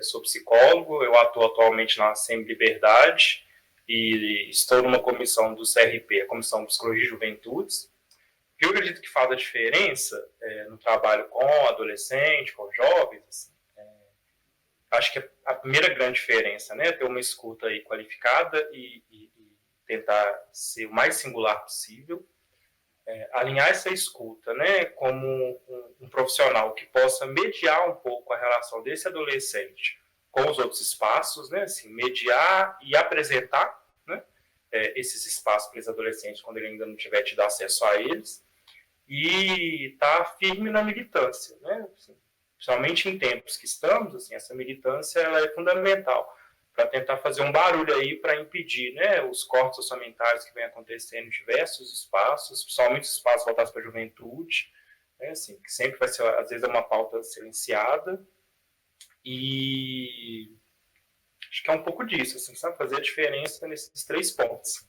sou psicólogo, eu atuo atualmente na Semi-Liberdade e estou numa comissão do CRP, a Comissão de Psicologia e Juventudes. O que eu acredito que faz a diferença no trabalho com adolescente, com jovens, assim, acho que a primeira grande diferença, né, é ter uma escuta aí qualificada e tentar ser o mais singular possível, alinhar essa escuta, né, como um profissional que possa mediar um pouco a relação desse adolescente com os outros espaços, né, assim, mediar e apresentar, né, esses espaços para esse adolescente quando ele ainda não tiver tido acesso a eles, e estar firme na militância, né, assim, principalmente em tempos que estamos, assim, essa militância ela é fundamental para tentar fazer um barulho aí para impedir, né, os cortes orçamentários que vem acontecendo em diversos espaços, principalmente os espaços voltados para a juventude, né, assim, que sempre vai ser, às vezes, é uma pauta silenciada, e acho que é um pouco disso, assim, sabe, fazer a diferença nesses 3 pontos.